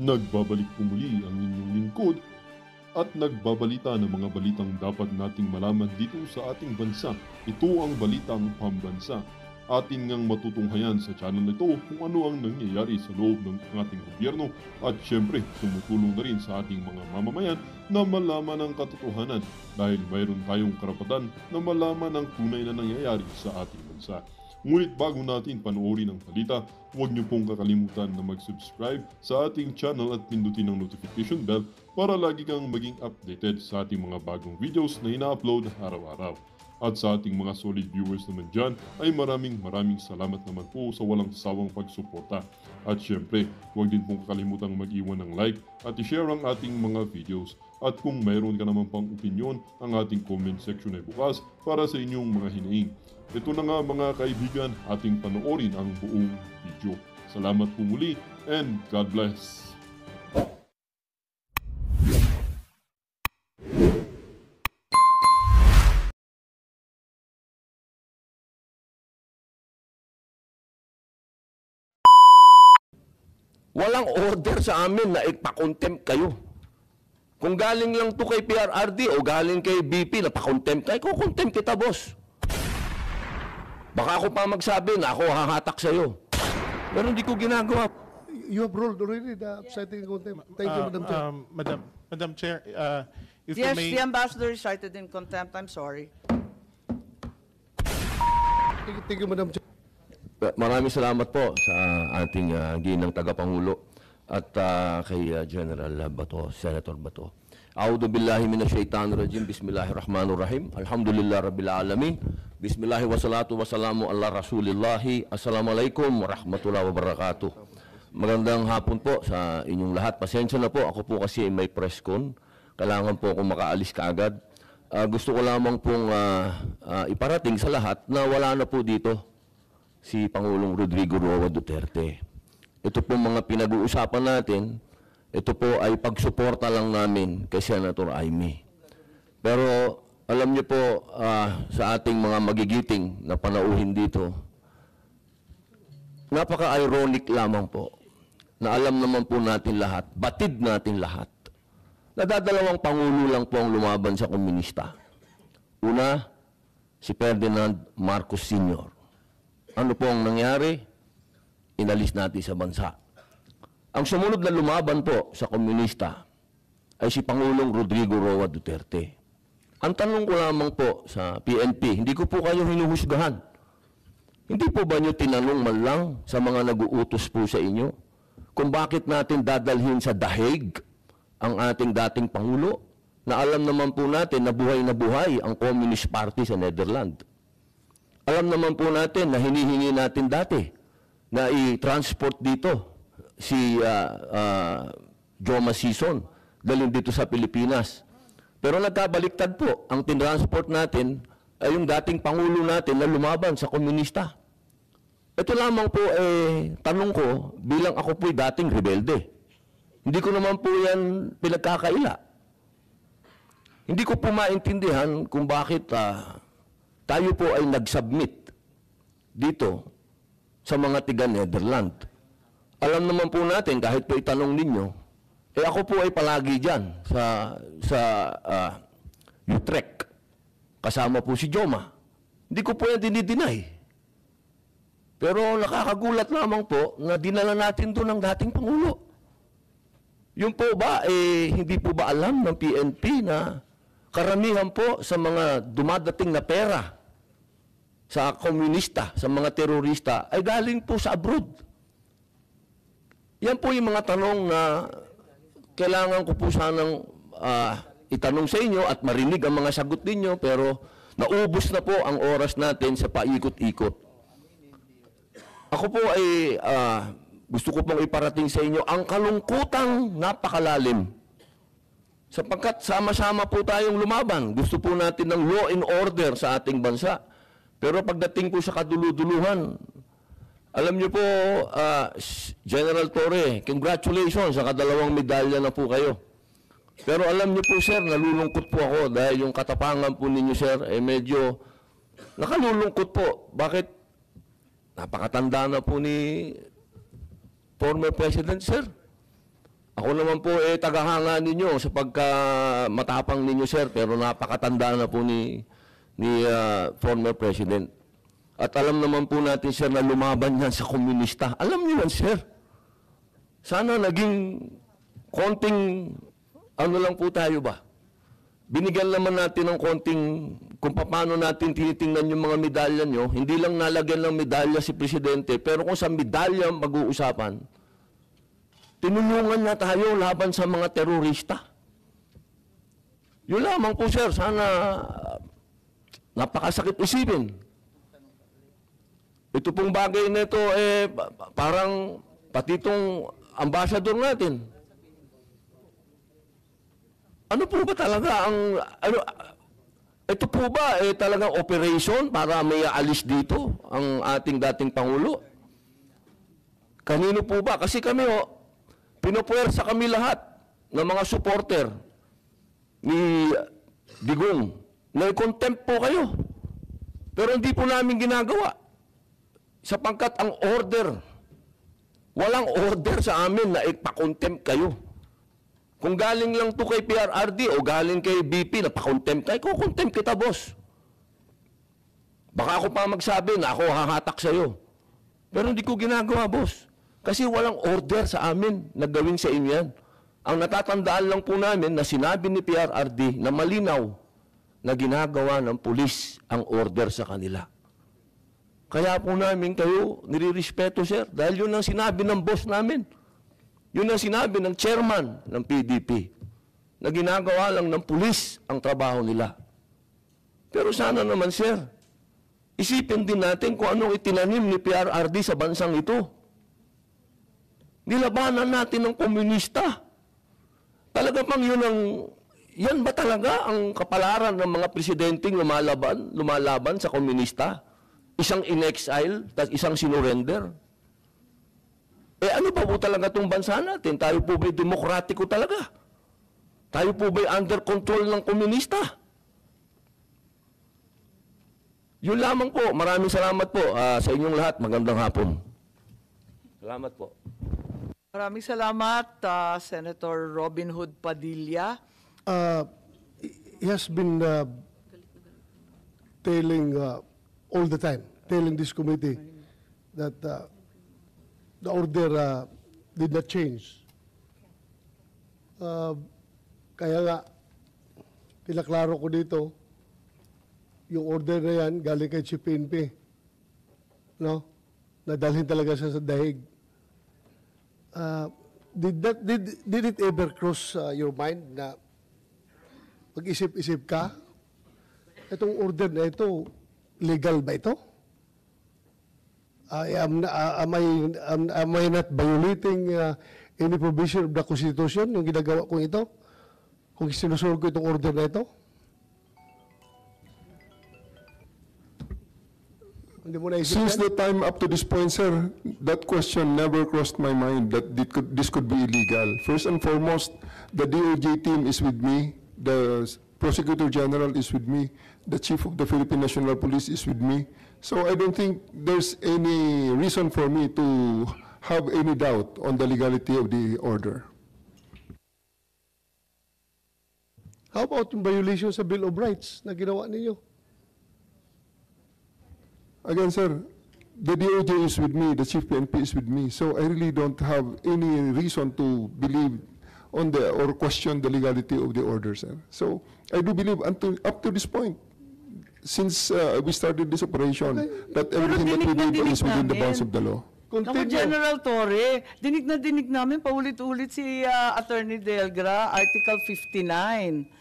Nagbabalik po muli ang inyong lingkod at nagbabalita ng mga balitang dapat nating malaman dito sa ating bansa. Ito ang Balitang Pambansa. Atin ngang matutunghayan sa channel na ito kung ano ang nangyayari sa loob ng ating gobyerno at syempre tumutulong na rin sa ating mga mamamayan na malaman ang katotohanan dahil mayroon tayong karapatan na malaman ang tunay na nangyayari sa ating bansa. Ngunit bago natin panoorin ang balita, huwag niyo pong kakalimutan na mag-subscribe sa ating channel at pindutin ang notification bell para lagi kang maging updated sa ating mga bagong videos na ina-upload araw-araw. At sa ating mga solid viewers naman dyan ay maraming salamat naman po sa walang sawang pagsuporta. At syempre, huwag din pong kakalimutan mag-iwan ng like at i-share ang ating mga videos. At kung mayroon ka naman pang opinion, ang ating comment section ay bukas para sa inyong mga hinaing. Ito na nga mga kaibigan, ating panoorin ang buong video. Salamat po muli and God bless! Walang order sa amin na ipakontempt kayo. Kung galing lang to kay PRRD o galing kay BP na pakontempt kayo, kukontempt kita, boss. Baka ako pa magsabi na ako hahatak sa'yo. Pero hindi ko ginagawa. You have ruled already the citing contempt. Thank you, Madam Chair. Madam Chair, if Yes, you may... the ambassador is cited in contempt. I'm sorry. Thank you, Madam Chair. Maraming salamat po sa ating ginang tagapangulo at kay General Bato, Senator Bato. A'udhu billahi minasyaitanir rajim. Bismillahirrahmanirrahim. Alhamdulillah rabbil alamin. Bismillahi wassalatu wassalamu ala rasulillahi. Assalamualaikum warahmatullahi wabarakatuh. Magandang hapon po sa inyong lahat. Pasensya na po, ako po kasi may press con. Kailangan po akong makaalis kaagad. Gusto ko lamang pong iparating sa lahat na wala na po dito si Pangulong Rodrigo Roa Duterte. Ito po mga pinag-uusapan natin, ito po ay pagsuporta lang namin kay Senator Amy. Pero alam niyo po sa ating mga magigiting na panauhin dito, napaka-ironic lamang po na alam naman po natin lahat, batid natin lahat, na dadalawang pangulo lang po ang lumaban sa komunista. Una, si Ferdinand Marcos Sr. Ano po ang nangyari? Inalis natin sa bansa. Ang sumunod na lumaban po sa komunista ay si Pangulong Rodrigo Roa Duterte. Ang tanong ko lamang po sa PNP, hindi ko po kayo hinuhusgahan. Hindi po ba nyo tinanong man lang sa mga nag-uutos po sa inyo kung bakit natin dadalhin sa The Hague ang ating dating Pangulo na alam naman po natin na buhay ang Communist Party sa Netherlands? Alam naman po natin na hinihingi natin dati na i-transport dito si Joma Sison dalhin dito sa Pilipinas. Pero nagkabaliktad po, ang tinransport natin ay yung dating Pangulo natin na lumaban sa komunista. Ito lamang po tanong ko bilang ako po'y dating rebelde. Hindi ko naman po yan pinagkakaila. Hindi ko po maintindihan kung bakit tayo po ay nag-submit dito sa mga tiga-Netherlands. Alam naman po natin, kahit po itanong ninyo, ako po ay palagi dyan sa Utrecht. Kasama po si Joma. Hindi ko po yan dinideny. Pero nakakagulat lamang po na dinala natin doon ang dating Pangulo. Yung po ba, hindi po ba alam ng PNP na karamihan po sa mga dumadating na pera sa komunista, sa mga terorista, ay galing po sa abroad. Yan po yung mga tanong na kailangan ko po sanang itanong sa inyo at marinig ang mga sagot ninyo, pero naubos na po ang oras natin sa paikot-ikot. Ako po ay gusto ko pong iparating sa inyo ang kalungkutang napakalalim. Sapagkat sama-sama po tayong lumaban. Gusto po natin ng law and order sa ating bansa. Pero pagdating po sa kaduluduluhan, alam niyo po, General Torre, congratulations sa kadalawang medalya na po kayo. Pero alam niyo po, sir, nalulungkot po ako dahil yung katapangan po ninyo, sir, medyo nakalulungkot po. Bakit? Napakatanda na po ni former President, sir. Ako naman po tagahanga ninyo sa matapang ninyo, sir, pero napakatanda na po ni former president. At alam naman po natin, sir, na lumaban yan sa komunista. Alam niyo yan, sir. Sana naging konting ano lang po tayo ba? Binigyan naman natin ng konting kung paano natin tinitingnan yung mga medalya nyo. Hindi lang nalagyan ng medalya si Presidente, pero kung sa medalya mag-uusapan, tinulungan na tayo laban sa mga terorista. Yun lamang po, sir. Sana napakasakit isipin. Ito pong bagay na ito, parang pati itong ambassador natin. Ano po ba talaga ito po ba talagang operation para may aalis dito ang ating dating Pangulo? Kanino po ba? Kasi kami pinupuwersa kami lahat ng mga supporter ni Digong. Nai-contempt po kayo. Pero hindi po namin ginagawa. Sapagkat ang order, walang order sa amin na ipakontempt kayo. Kung galing lang to kay PRRD o galing kay BP na pa-contempt tayo, kukontempt kita, boss. Baka ako pa magsabi na ako hahatak sa'yo. Pero hindi ko ginagawa, boss. Kasi walang order sa amin na gawin sa inyo yan. Ang natatandaan lang po namin na sinabi ni PRRD na malinaw na ginagawa ng pulis ang order sa kanila. Kaya po namin kayo nirirespeto, sir, dahil yun ang sinabi ng boss namin. Yun ang sinabi ng chairman ng PDP, na ginagawa lang ng pulis ang trabaho nila. Pero sana naman, sir, isipin din natin kung anong itinanim ni PRRD sa bansang ito. Nilabanan natin ng komunista. Talaga bang yan ba talaga ang kapalaran ng mga presidenteng lumalaban sa komunista? Isang in-exile, isang sinurrender? Ano pa po talaga itong bansa natin? Tayo po ba'y demokratiko talaga? Tayo po ba'y under control ng komunista? Yun lamang po. Maraming salamat po sa inyong lahat. Magandang hapon. Salamat po. Maraming salamat, Senator Robin Hood Padilla. He has been telling all the time, telling this committee that the order did not change. Kaya nga, pinaklaro ko dito, yung order na yan, galing kay Chief PNP. No? Nadalhin talaga siya sa dahig. Did it ever cross your mind na mag-isip-isip ka? Itong order na ito, legal ba ito? Am I not violating any provision of the Constitution yung ginagawa kong ito? Kung sinusunod ko itong order na ito? Hindi mo naisip Since yan? the time up to this point, sir, that question never crossed my mind that this could be illegal. First and foremost, the DOJ team is with me, the Prosecutor General is with me, the Chief of the Philippine National Police is with me. So I don't think there's any reason for me to have any doubt on the legality of the order. How about yung violation sa Bill of Rights na ginawa ninyo? Again, sir, the DOJ is with me, the Chief PNP is with me, so I really don't have any reason to believe on or question the legality of the order, sir. So I do believe up to this point, since we started this operation, that everything that we did is within the bounds of the law. Naku, General Torre, dinig na dinig namin paulit-ulit si Attorney Delgra, Article 59.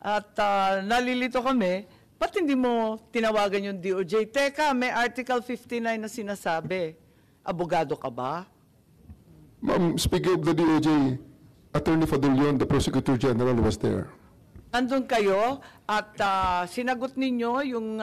At nalilito kami, ba't hindi mo tinawagan yung DOJ? Teka, may Article 59 na sinasabi. Abogado ka ba? Ma'am, speaking of the DOJ, Attorney Fadulyon, the Prosecutor General, was there. Nandun kayo At sinagot ninyo yung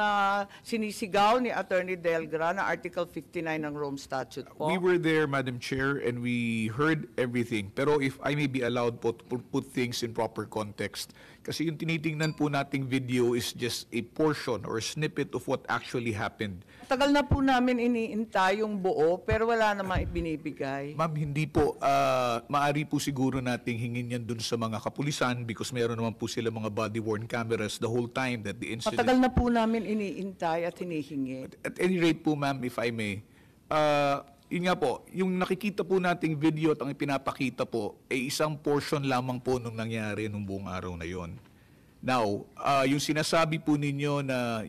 sinisigaw ni Attorney Delgra na Article 59 ng Rome Statute po. We were there, Madam Chair, and we heard everything. Pero if I may be allowed po to put things in proper context, kasi yung tinitingnan po nating video is just a portion or snippet of what actually happened. Tagal na po namin iniintay yung buo, pero wala namang ibinibigay. Ma'am, hindi po. Maari po siguro nating hingin yan dun sa mga kapulisan because meron naman po sila mga body-worn cameras the whole time that the incident... Matagal na po namin iniintay at hinihingi. At any rate po, ma'am, if I may, yun nga po, yung nakikita po nating video at ang ipinapakita po ay isang portion lamang po nung nangyari nung buong araw na yon. Now, yung sinasabi po ninyo na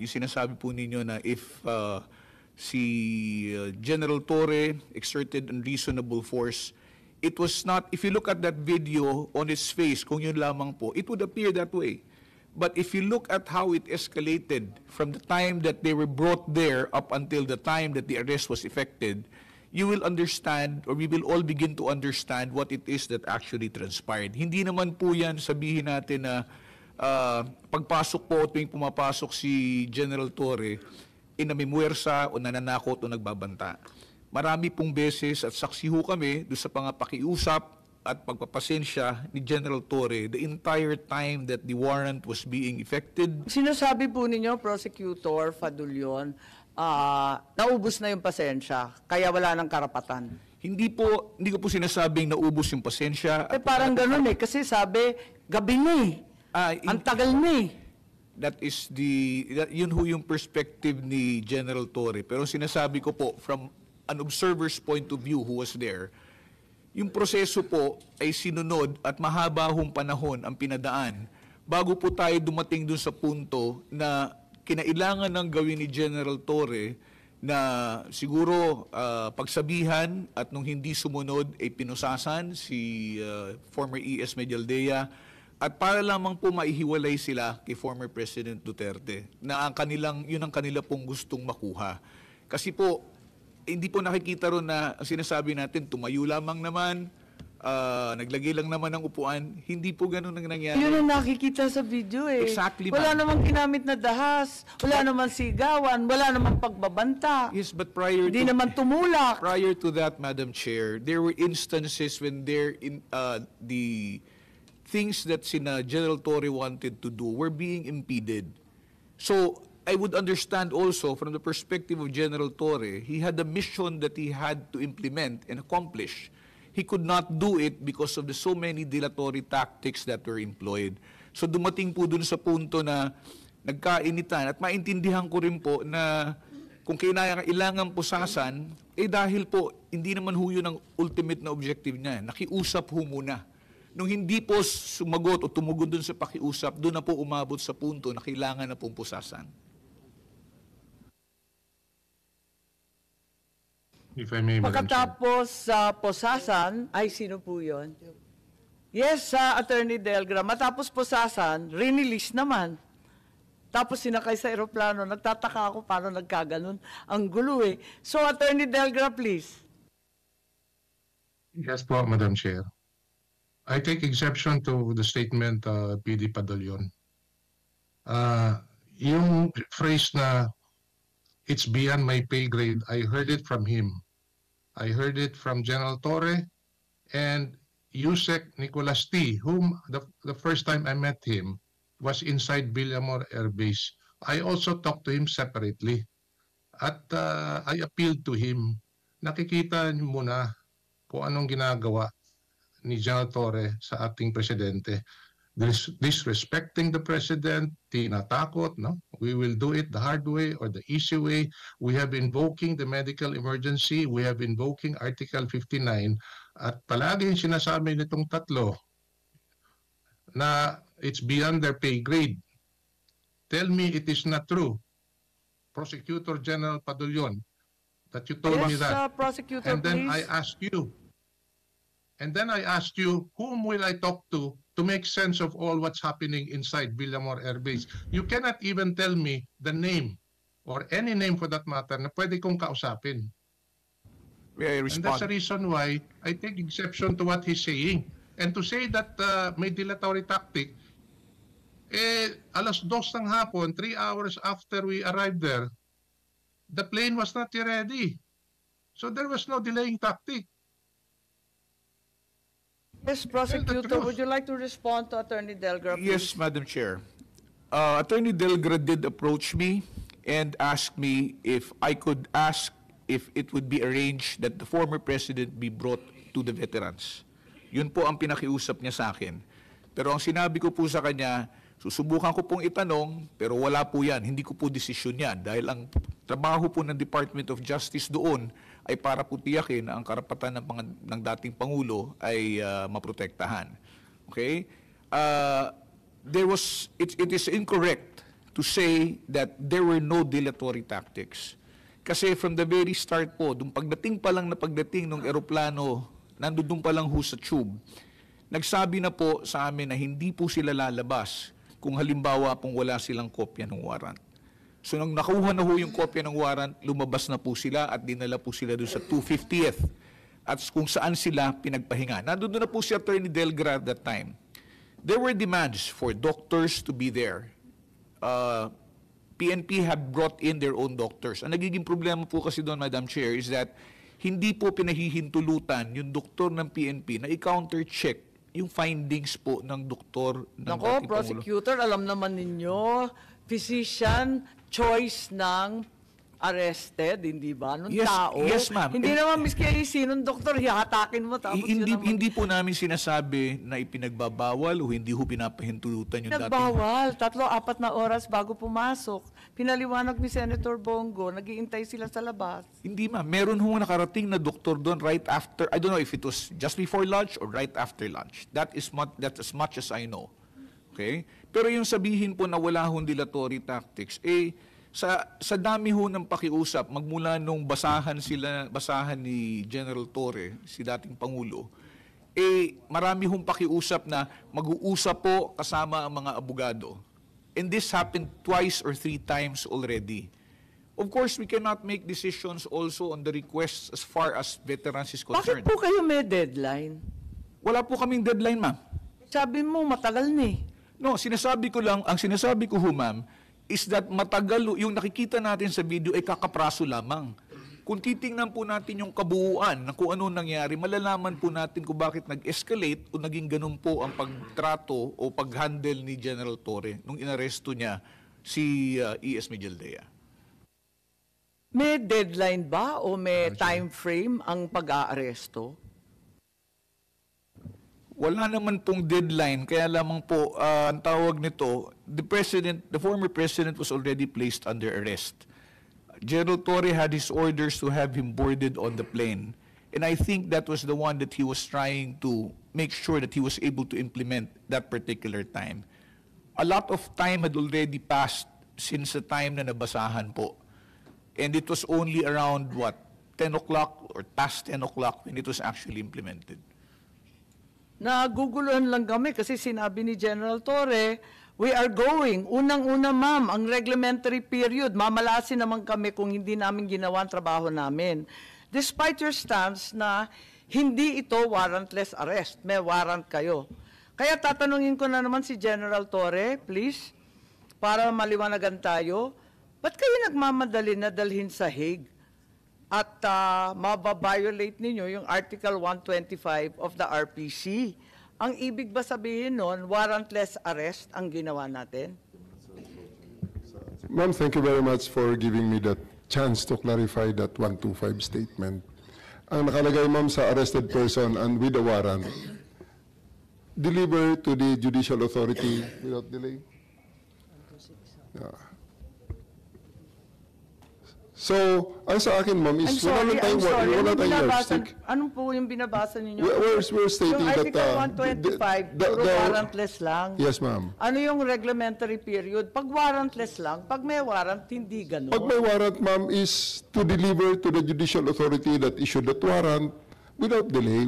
if si General Torre exerted unreasonable force, it was not, if you look at that video on its face, kung yun lamang po, it would appear that way. But if you look at how it escalated from the time that they were brought there up until the time that the arrest was effected, you will understand, or we will all begin to understand what it is that actually transpired. Hindi naman po yan sabihin natin na pagpasok po tuwing pumapasok si General Torre, inamimuwersa o nananakot o nagbabanta. Marami pong beses at saksi ho kami doon sa pangapakiusap at pagpapasensya ni General Torre the entire time that the warrant was being effected. Sinasabi po ninyo, Prosecutor Fadulion, naubos na yung pasensya, kaya wala ng karapatan. Hindi ko po sinasabing naubos yung pasensya. Parang ganun kasi sabi, gabi na ang tagal na yun ho yung perspective ni General Torre. Pero sinasabi ko po, from an observer's point of view who was there, yung proseso po ay sinunod at mahaba hong panahon ang pinadaan bago po tayo dumating dun sa punto na kinailangan ng gawin ni General Torre na siguro pagsabihan at nung hindi sumunod ay pinusasan si former E.S. Medialdea at para lamang po maihiwalay sila kay former President Duterte na yun ang kanila pong gustong makuha. Kasi po, hindi po nakikita ron na ang sinasabi natin, tumayo lamang naman, naglagay lang naman ng upuan. Hindi po ganun ang nangyari. Yun ang nakikita sa video Exactly, Wala ma'am. namang ginamit na dahas, wala namang sigawan, wala namang pagbabanta. Yes, but Hindi naman tumulak. prior to that, Madam Chair, there were instances when the things that General Torre wanted to do were being impeded. So, I would understand also from the perspective of General Torre, he had a mission that he had to implement and accomplish. He could not do it because of the so many dilatory tactics that were employed. So dumating po dun sa punto na nagkainitan at maintindihan ko rin po na kung kailangan pusasan, dahil po hindi naman ho yun ang ultimate na objective niya. Nakiusap ho muna. Nung hindi po sumagot o tumugod dun sa pakiusap, doon na po umabot sa punto na kailangan na pong pusasan. If I may, Madam Chair. Pagkatapos sa posasan, ay sino po yun? Yes, Attorney Delgra. Matapos posasan, rinilis naman. Tapos sinakay sa aeroplano. Nagtataka ako paano nagkaganon. Ang gulo So, Attorney Delgra, please. Yes po, Madam Chair. I take exception to the statement PD Padulyon. Yung phrase na it's beyond my pay grade, I heard it from him. I heard it from General Torre and Yusek Nicolas T., whom the first time I met him was inside Villamor Air Base. I also talked to him separately. At I appealed to him. Nakikita niyo muna kung anong ginagawa ni General Torre sa ating presidente. Disrespecting the president, tinatakot, no? We will do it the hard way or the easy way. We have invoking the medical emergency. We have invoking Article 59. At palagi sinasabi nitong tatlo na it's beyond their pay grade. Tell me it is not true. Prosecutor General Padulyon, that you told me that. Prosecutor, And then please. I asked you, whom will I talk to make sense of all what's happening inside Villamor Air Base? You cannot even tell me the name or any name for that matter na pwede kong kausapin. May I And that's the respond? reason why I take exception to what he's saying. And to say that may dilatory tactic, alas 2 ng hapon, 3 hours after we arrived there, the plane was not yet ready. So there was no delaying tactic. Yes, Prosecutor, would you like to respond to Attorney Delgra, please? Yes, Madam Chair. Attorney Delgra did approach me and asked me if I could ask if it would be arranged that the former president be brought to the veterans. Yun po ang pinakiusap niya sa akin. Pero ang sinabi ko po sa kanya, susubukan ko pong itanong, pero wala po yan. Hindi ko po desisyon yan. Dahil ang trabaho po ng Department of Justice doon ay para po tiyakin na ang karapatan ng dating Pangulo ay maprotektahan. Okay? It is incorrect to say that there were no dilatory tactics. Kasi from the very start po, dung pagdating pa lang na pagdating ng eroplano, nandun pa lang ho sa tube, nagsabi na po sa amin na hindi po sila lalabas kung halimbawa pong wala silang kopya ng warrant. So nang nakuha na ho yung kopya ng warrant, lumabas na po sila at dinala po sila doon sa 250th at kung saan sila pinagpahinga. Nandun na po si Attorney Delgra at that time. There were demands for doctors to be there. PNP had brought in their own doctors. Ang nagiging problema po kasi doon, Madam Chair, is that hindi po pinahihintulutan yung doktor ng PNP na i-counter-check yung findings po ng doktor ng Nako, dating Pangulo. Prosecutor, alam naman ninyo, physician choice ng arrested, hindi ba? Nung Yes, tao. yes, ma'am. Hindi naman miski sinong doktor, hihatakin mo tapos yun naman. Hindi po namin sinasabi na ipinagbabawal o hindi ho pinapahintulutan yung dating... Nagbawal. 3-4 na oras bago pumasok. Pinaliwanag ni Senator Bongo, nag-iintay sila sa labas. Hindi ma'am, meron ho nakarating na doktor doon right after, I don't know if it was just before lunch or right after lunch. That's as much as I know. Okay? Pero yung sabihin po na wala hong dilatory tactics, sa dami ho ng pakiusap, magmula nung basahan ni General Torre, si dating Pangulo, marami hong pakiusap na mag-uusap po kasama ang mga abogado. And this happened 2 or 3 times already. Of course, we cannot make decisions also on the requests as far as veterans is concerned. Bakit po kayo may deadline? Wala po kaming deadline, ma'am. Sabi mo, matagal na eh. No, ang sinasabi ko ho, ma'am, is that matagal, yung nakikita natin sa video ay kakapraso lamang. Kung titingnan po natin yung kabuuan na kung ano nangyari, malalaman po natin kung bakit nag-escalate o naging ganun po ang pagtrato o pag-handle ni General Torre nung inaresto niya si E.S. Mejaldea. May deadline ba o may time frame ang pag-aaresto? Wala naman pong deadline, kaya lamang po ang tawag nito, the former president was already placed under arrest. General Torre had his orders to have him boarded on the plane. And I think that was the one that he was trying to make sure that he was able to implement that particular time. A lot of time had already passed since the time na nabasahan po. And it was only around, 10 o'clock or past 10 o'clock when it was actually implemented. Naguguluhan lang kami kasi sinabi ni General Torre, we are going. Unang-una, ma'am, ang reglementary period, mamalasin naman kami kung hindi namin ginawa ang trabaho namin. Despite your stance na hindi ito warrantless arrest, may warrant kayo. Kaya tatanungin ko na naman si General Torre, please, para maliwanagan tayo, ba't kayo nagmamadali na dalhin sa Hague? At mababiolate ninyo yung Article 125 of the RPC. Ang ibig ba sabihin nun, warrantless arrest ang ginawa natin? Ma'am, thank you very much for giving me that chance to clarify that 125 statement. Ang nakalagay, ma'am, sa arrested person and with a warrant, deliver to the judicial authority without delay. Yeah. So, ang sa akin, ma'am, is wala tayong yardstick. Anong po yung binabasa ninyo? We're stating yung that... Article 125, puro warrantless lang. Yes, ma'am. Ano yung reglementary period? Pag warrantless lang, pag may warrant, hindi ganun. Pag may warrant, ma'am, is to deliver to the judicial authority that issued that warrant without delay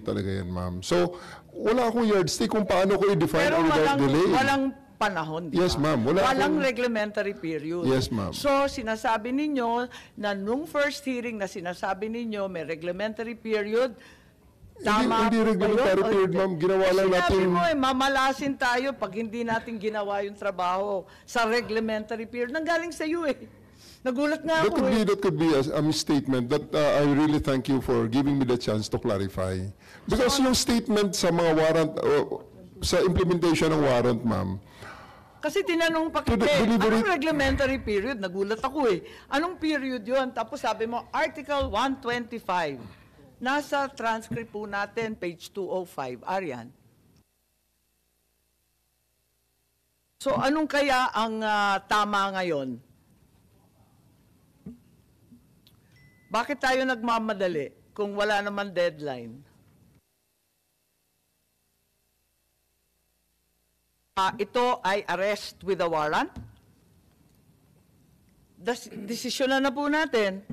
talaga yan, ma'am. So, wala akong yardstick kung paano ko i-define without delay. Pero walang panahon, di ba? Yes, ma'am. Walang reglementary period. Yes, ma'am. So, sinasabi ninyo na nung first hearing na sinasabi ninyo may reglementary period, Tama Hindi po ba regulatory yun? O period, hindi? ma'am. Ginawa lang Sinabi natin. mo mamalasin tayo pag hindi natin ginawa yung trabaho sa reglementary period. Nanggaling sa iyo eh. Nagulat nga ako eh. That could be a misstatement that I really thank you for giving me the chance to clarify. Because yung statement sa mga warrant, sa implementation ng warrant, ma'am, Kasi tinanong pa kita, anong reglementary period? Nagulat ako eh. Anong period yun? Tapos sabi mo, Article 125. Nasa transcript po natin, page 205. Arian. So anong kaya ang tama ngayon? Bakit tayo nagmamadali kung wala naman deadline? Ito ay arrest with a warrant. Desisyon na po natin.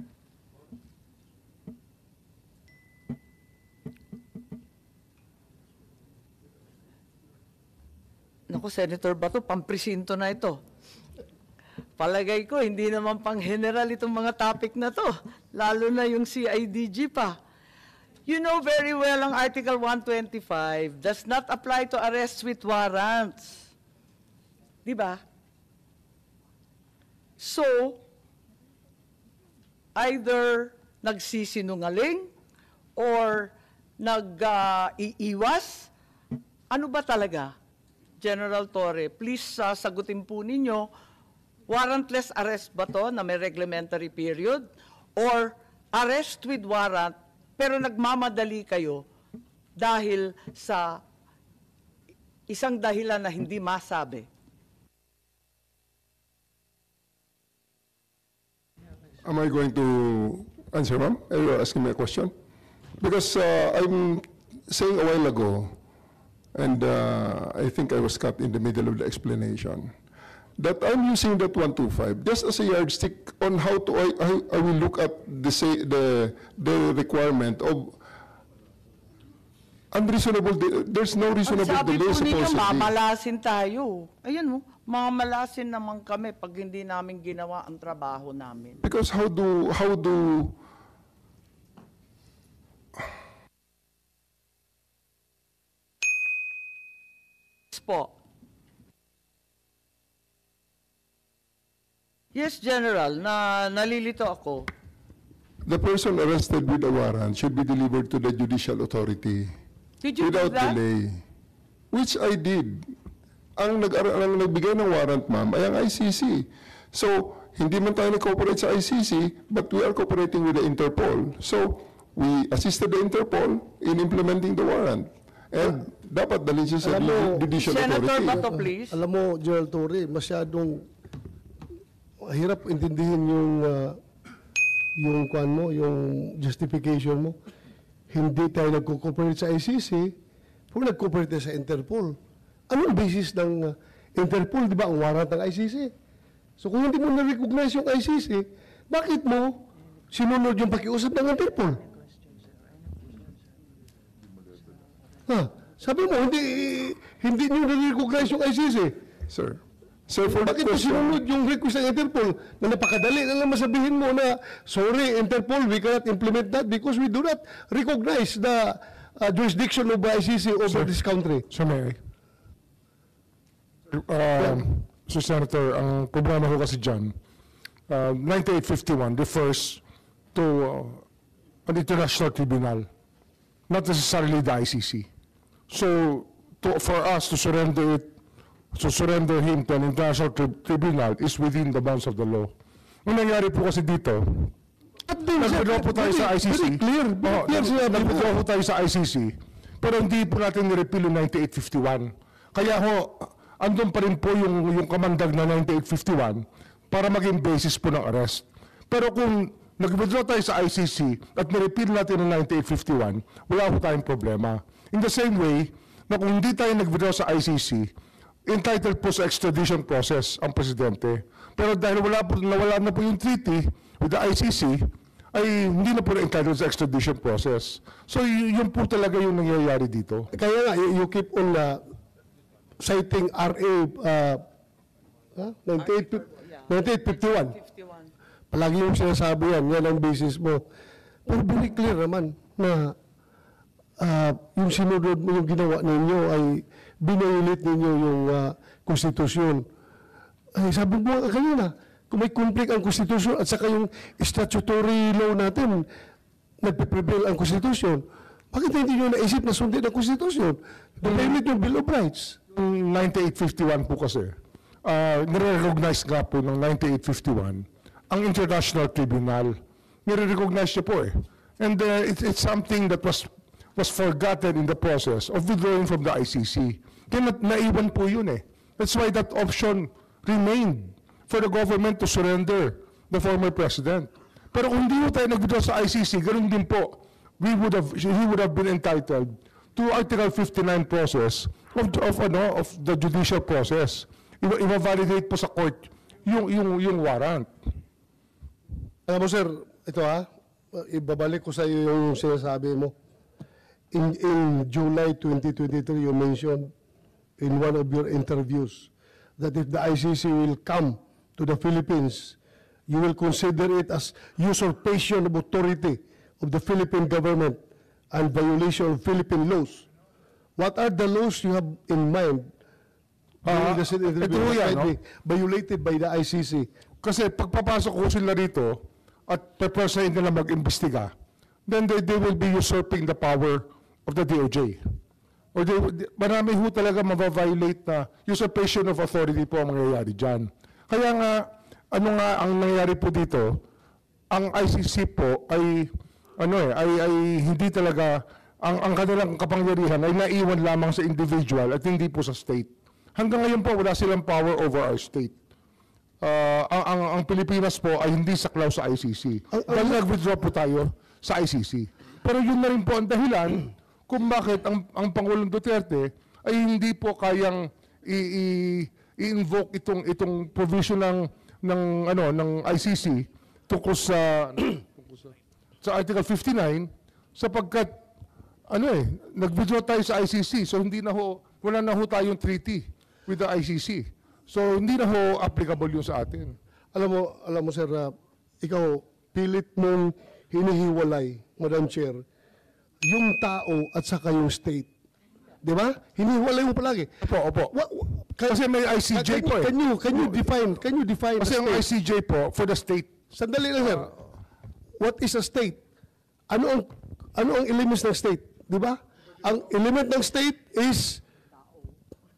Naku, Senator Bato, pampresinto na ito. Palagay ko, hindi naman pang general itong mga topic na to. Lalo na yung CIDG pa. You know very well ang Article 125 does not apply to arrests with warrants. Di ba? So, either nagsisinungaling or nag-iiwas. Ano ba talaga? General Torre, please sagutin po ninyo, warrantless arrest ba to na may reglementary period? Or arrest with warrant pero nagmamadali kayo dahil sa isang dahilan na hindi masabi? am I going to answer, ma'am? Are you asking me a question? Because I'm saying a while ago, and I think I was cut in the middle of the explanation, that I'm using that 125 just as a yardstick on how to I will look at the requirement of unreasonable. There's no reasonable Sabi delay po ninyo, supposedly. mamalasin tayo. Ayan mo, mamalasin naman kami pag hindi namin ginawa ang trabaho namin. Because how do Po. Yes, General, nalilito ako. the person arrested with a warrant should be delivered to the judicial authority Did you do without that? delay, which I did. Ang nagbigay ng warrant, ma'am, ay ang ICC. So, hindi man tayo nag-cooperate sa ICC, but we are cooperating with the Interpol. So, we assisted the Interpol in implementing the warrant. And dapat dalhin siya sa Alam mo, judicial Senator authority. Bato, please. Alam mo, General Torre, masyadong hirap intindihin yung kwan mo, yung justification mo. Hindi tayo nagko-cooperate sa ICC, kung nag-cooperate tayo sa Interpol. Anong basis ng Interpol, di ba, ang warrant ng ICC? So kung hindi mo na-recognize yung ICC, bakit mo sinunod yung pakiusap ng Interpol? Sabi mo, hindi nyo na-recognize yung ICC. Sir, for that Bakit mo question, sinunod yung request ng Interpol na napakadali na lang masabihin mo na, sorry, Interpol, we cannot implement that because we do not recognize the jurisdiction of the ICC over this country. Sir, may Sir Senator, ang problema ko kasi dyan, 9851 refers to an international tribunal, not necessarily the ICC. So, for us to surrender him to an international tribunal is within the bounds of the law. Ang nangyari po kasi dito, nag-withdraw po tayo sa ICC. Very clear. Nag-withdraw po tayo sa ICC, pero hindi po natin nirepeal yung 9851. Kaya ho, andun pa rin po yung kamandag na 9851 para maging basis po ng arrest. Pero kung nag-withdraw tayo sa ICC at nirepeal natin ang 9851, wala po tayong problema. In the same way, na kung hindi tayo nag-withdraw sa ICC, entitled po sa extradition process ang presidente. Pero dahil nawala na po yung treaty with the ICC, ay hindi na po entitled sa extradition process. So yun po talaga yung nangyayari dito. Kaya nga, you keep on citing RA 9851. 51. Palagi yung sinasabi yan ang basis mo. Pero very clear naman na yung sinunod mo, yung ginawa ninyo ay binayulit ninyo yung konstitusyon. Ay, sabi mo nga kanina, kung may conflict ang konstitusyon at saka yung statutory law natin, nagpe-prevail ang konstitusyon, bakit hindi nyo naisip na sundin ang konstitusyon? Binayulit yung Bill of Rights. Yung 9851 po kasi, nire-recognize nga po ng 9851 ang International Tribunal. Nire-recognize niya po eh. And it's something that was forgotten in the process of withdrawing from the ICC. Kaya naiwan po yun eh. That's why that option remained for the government to surrender the former president. Pero kung hindi po tayo nag-withdraw sa ICC, ganun din po, he would have been entitled to Article 59 process of the judicial process. Iba-validate po sa court yung warrant. Alam mo, sir, ito ibabalik ko sa iyo yung sinasabi mo. In July 2023, you mentioned in one of your interviews that if the ICC will come to the Philippines, you will consider it as usurpation of authority of the Philippine government and violation of Philippine laws. What are the laws you have in mind during the interview that might be violated by the ICC? Kasi pagpapasok ko sila rito at prepare nila mag-imbestiga, then they will be usurping the power of the DOJ. Or marami ho talaga mabaviolate na usurpation of authority po ang mangyayari dyan. Kaya nga, ano nga ang nangyayari po dito, ang ICC po ay hindi talaga, ang kanilang kapangyarihan ay naiwan lamang sa individual at hindi po sa state. Hanggang ngayon po, wala silang power over our state. Ang Pilipinas po ay hindi saklaw sa ICC. Dahil nag-withdraw po tayo sa ICC. Pero yun na rin po ang dahilan kung bakit ang Pangulong Duterte ay hindi po kayang i-invoke itong provision ng ICC tungkol sa Article 59 sapagkat nag-withdraw tayo sa ICC, so wala na ho tayong treaty with the ICC. So, hindi na ho applicable yun sa atin. Alam mo, sir, ikaw, pilit mong hinihiwalay, Madam Chair, yung tao at saka yung state. Di ba? Hinihiwalay mo palagi. Opo. Kasi may ICJ po eh. Can you define Kasi ang ICJ po, for the state. Sandali lang, sir. What is a state? Ano ang elements ng state? Di ba? Ang element ng state is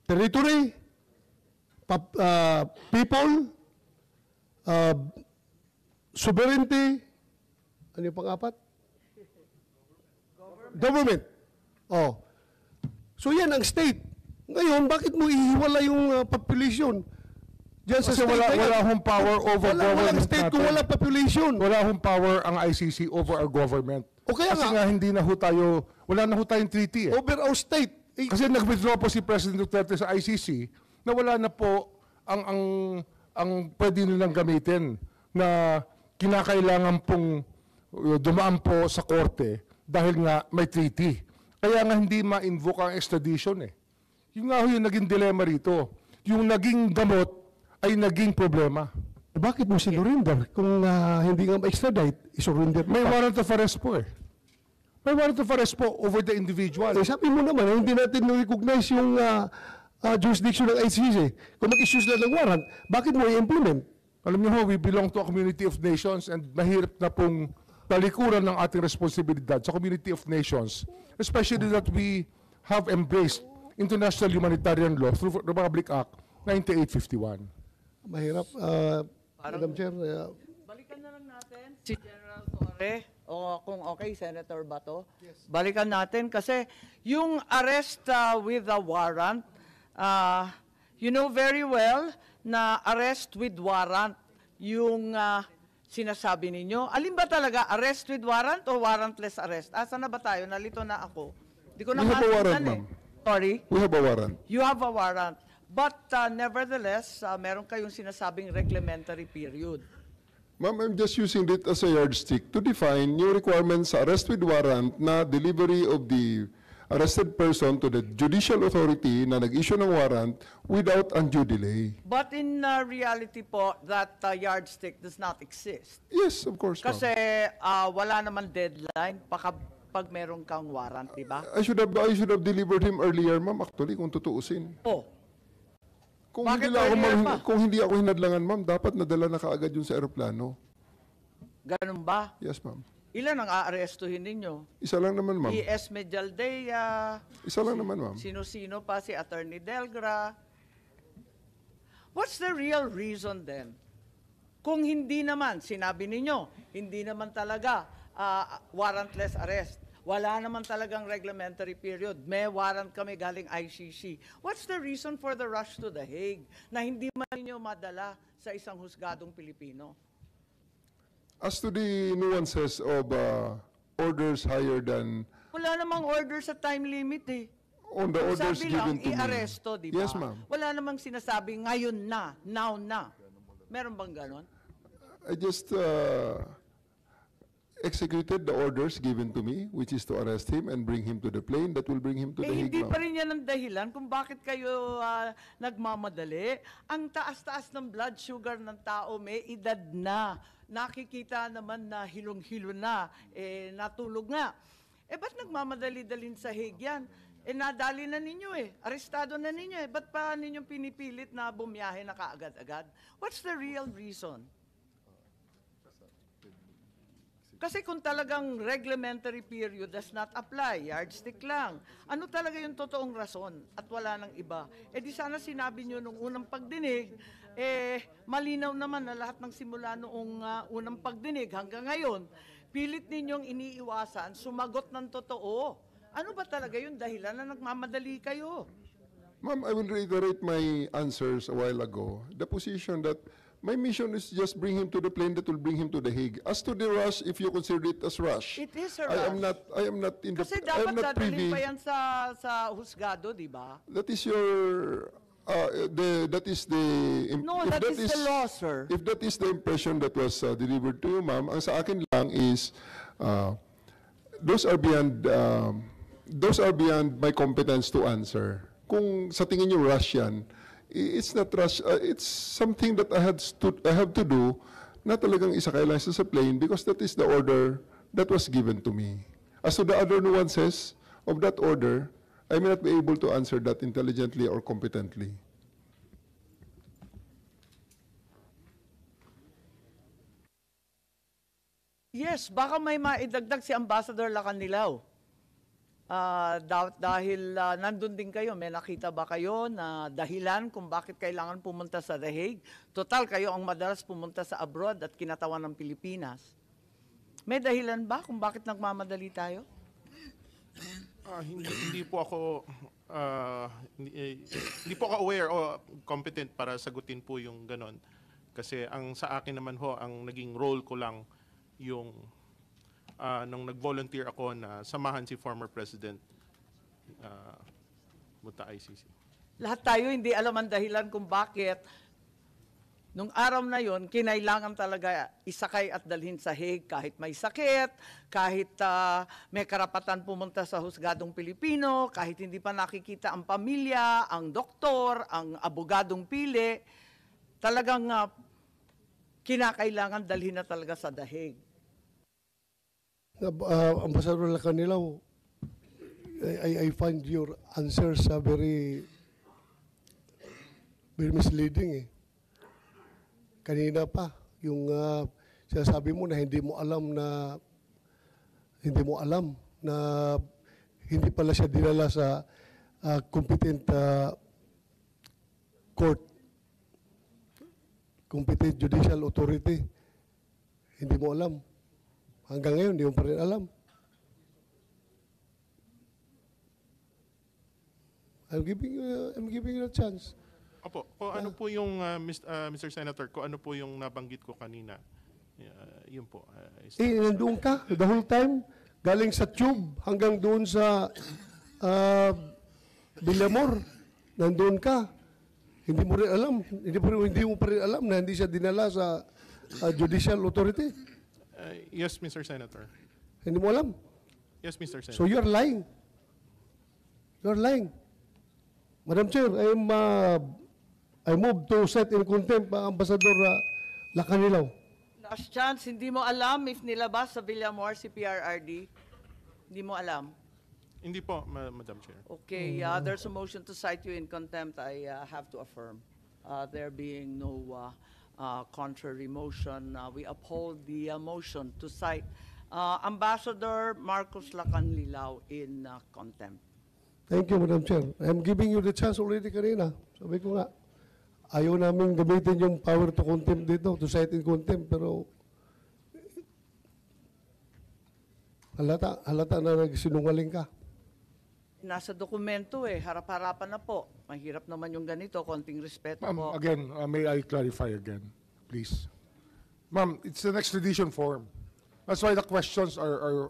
territory, people, sovereignty, ano yung pang-apat? Government. Oh. So yan ang state. Ngayon, bakit mo ihiwala yung population? Diyan sa Kasi state. wala hong power over government Walang state natin. kung wala population. Wala hong power ang ICC over our government. O kaya Kasi nga hindi na ho tayo, wala na ho tayong treaty eh. Over our state. Kasi nag-withdraw po si President Duterte sa ICC na wala na po ang pwede nilang gamitin na kinakailangan pong dumaan po sa korte dahil nga may treaty. Kaya nga hindi ma-invoke ang extradition eh. Yung nga ho yung naging dilema rito. Yung naging gamot ay naging problema. Bakit mo sinurinder kung hindi nga ma-extradite, isurrender mo May pa? warrant of arrest po eh. May warrant of arrest po over the individual. Sabi mo naman, hindi natin recognize yung jurisdiction ng ICC. Kung mag-issue sila ng warrant, bakit mo i-implement? Alam niyo ho, we belong to a community of nations and mahirap na pong talikuran ng ating responsibilidad sa community of nations, especially that we have embraced international humanitarian law through Republic Act 9851. Mahirap. Madam Chair, Balikan na lang natin si General Torre, o kung okay, Senator Bato. Balikan natin kasi yung arrest with a warrant, you know very well na arrest with warrant yung sinasabi ninyo. Alin ba talaga, arrest with warrant o warrantless arrest? Asa na ba tayo? Nalito na ako. Di ko na We have a warrant, masundan ma'am. Sorry? We have a warrant. You have a warrant. But nevertheless, meron kayong sinasabing reclaimatory period. Ma'am, I'm just using it as a yardstick to define new requirements sa arrest with warrant na delivery of the arrested person to the judicial authority na nag-issue ng warrant without undue delay. But in reality po, that yardstick does not exist. Yes, of course, ma'am. Kasi wala naman deadline. pag meron kang warrant, di ba? I should have delivered him earlier, ma'am, actually, kung tutuusin. Oh, Kung Bakit hindi, lang ako, earlier ma'am, pa? kung hindi ako hinadlangan, ma'am, dapat nadala na kaagad yun sa aeroplano. ganun ba? Yes, ma'am. Ilan ang aarestuhin ninyo? Isa lang naman, ma'am. E.S. Medialdea, Isa lang naman, ma'am. sino-sino pa, si Attorney Delgra. What's the real reason then? Kung hindi naman, sinabi ninyo, hindi naman talaga warrantless arrest. Wala naman talagang reglementary period. May warrant kami galing ICC. What's the reason for the rush to The Hague na hindi man ninyo madala sa isang husgadong Pilipino? As to the nuances of orders higher than Wala namang order sa time limit eh. on the orders Sabi given lang, to me. i-aresto, di ba? Yes, ma'am. Wala namang sinasabi ngayon na, now na. Meron bang ganon? I just executed the orders given to me, which is to arrest him and bring him to the plane that will bring him to the Hague, Hindi ma'am. pa rin yan ang dahilan kung bakit kayo nagmamadali. Ang taas-taas ng blood sugar ng tao, may edad na. Nakikita naman na hilong-hilo na, natulog nga. Ba't nagmamadali-dalin sa Hague yan? Nadali na ninyo arestado na ninyo ba't pa ninyong pinipilit na bumiyahe na kaagad-agad? What's the real reason? Kasi kung talagang reglementary period does not apply, yardstick lang, ano talaga yung totoong rason at wala nang iba? Di sana sinabi nyo nung unang pagdinig, malinaw naman na lahat ng simula noong unang pagdinig hanggang ngayon, pilit ninyong iniiwasan, sumagot ng totoo. Ano ba talaga yung dahilan na nagmamadali kayo? Ma'am, I will reiterate my answers a while ago. The position that my mission is just bring him to the plane that will bring him to the Hague. As to the rush, if you consider it as rush, It is a I am rush. not in the, Kasi I am dapat not dadalhin privy. pa yan sa husgado, di ba? That is your, that is the, No, if that is the law, sir. If that is the impression that was delivered to you, ma'am, ang sa akin lang is, those are beyond my competence to answer. Kung sa tingin niyo rush yan, it's not rush, it's something that I have to do na talagang isakay lang sa plane because that is the order that was given to me. As to the other nuances of that order, I may not be able to answer that intelligently or competently. Yes, baka may maidagdag si Ambassador Lacanilaw. Dahil nandun din kayo, may nakita ba kayo na dahilan kung bakit kailangan pumunta sa The Hague? Total, kayo ang madalas pumunta sa abroad at kinatawan ng Pilipinas. May dahilan ba kung bakit nagmamadali tayo? Hindi po ako hindi po ako aware o competent para sagutin po yung ganon. Kasi ang sa akin naman ho, ang naging role ko lang yung nung nag-volunteer ako na samahan si former President Muta ICC. Lahat tayo hindi alam ang dahilan kung bakit nung araw na yon kinailangan talaga isakay at dalhin sa Hague kahit may sakit, kahit may karapatan pumunta sa husgadong Pilipino, kahit hindi pa nakikita ang pamilya, ang doktor, ang abogadong pili, talagang kinakailangan dalhin na talaga sa The Hague. Ambassador Lacanilaw, I find your answers very misleading Kanina pa, yung sinasabi mo na hindi mo alam na hindi pala siya dinala sa competent court, competent judicial authority. Hindi mo alam. Hanggang ngayon, hindi mo pa rin alam. I'm giving you a chance. Opo, kung ano po yung Mr. Senator, kung ano po yung nabanggit ko kanina. Yun po. Nandoon ka the whole time, galing sa tube hanggang doon sa Villamor. Nandoon ka. Hindi mo rin alam. Hindi mo pa rin alam na hindi siya dinala sa judicial authority. Yes, Mr. Senator. Hindi mo alam. Yes, Mr. Senator. So you're lying. You're lying. Madam Chair, I move to set in contempt Ambassador Lacanilaw. Last chance, hindi mo alam if nilabas sa Villamor si PRRD? Hindi mo alam? Hindi po, Madam Chair. Okay, there's a motion to cite you in contempt. I have to affirm. There being no contrary motion, we uphold the motion to cite Ambassador Marcos Lacanlilao in contempt. Thank you, Madam Chair. I'm giving you the chance already kanina. Sabi ko nga, ayaw namin gamitin yung power to contempt dito, to cite in contempt, pero halata na nagsinungaling ka. Nasa dokumento harap-harapan na po. Mahirap naman yung ganito, konting respeto po. Again, may I clarify again, please? Ma'am, it's an extradition form. That's why the questions are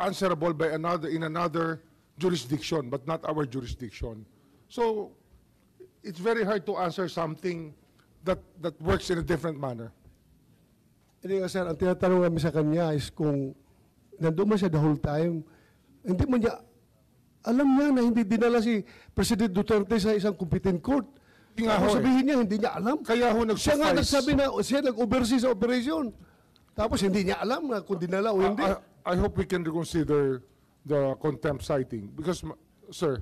answerable by in another jurisdiction, but not our jurisdiction. So it's very hard to answer something that works in a different manner. Hindi nga sir, ang tinatanong namin sa kanya is kung nandun man siya the whole time, hindi mo niya, alam niya na hindi dinala si President Duterte sa isang competent court. Kung sabihin niya, hindi niya alam. Kaya ho Siya nga nag-suffice. nagsabi na siya nag-oversee sa operation. Tapos hindi niya alam na kung dinala o hindi. I hope we can reconsider the contempt citing because, sir,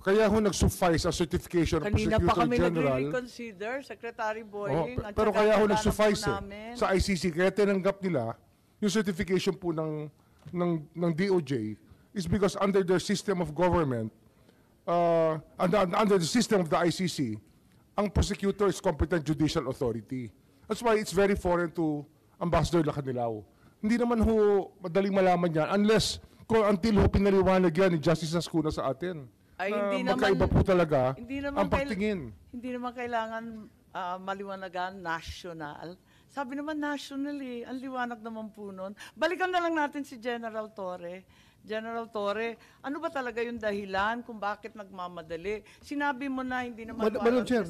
kaya ho nag-suffice a certification of Kanina pa Prosecutor kami General. nagre-reconsider, Secretary Boying. at Pero saka kaya ho kailangan nag-suffice po namin. sa ICC, kaya tinanggap nila yung certification po ng DOJ is because under their system of government, under the system of the ICC, ang prosecutor is competent judicial authority. That's why it's very foreign to Ambassador Lacanilao. Hindi naman ho madaling malaman yan until ho pinaliwanag yan ni Justice Ascuna sa atin. Ay, na hindi magkaiba naman- po talaga Hindi naman ang pagtingin. Hindi naman kailangan maliwanagan national. Sabi naman nationally, ang liwanag naman po nun. Balikan na lang natin si General Torre. General Torre, ano ba talaga yung dahilan kung bakit nagmamadali? Sinabi mo na hindi naman Madam warrantless Chair,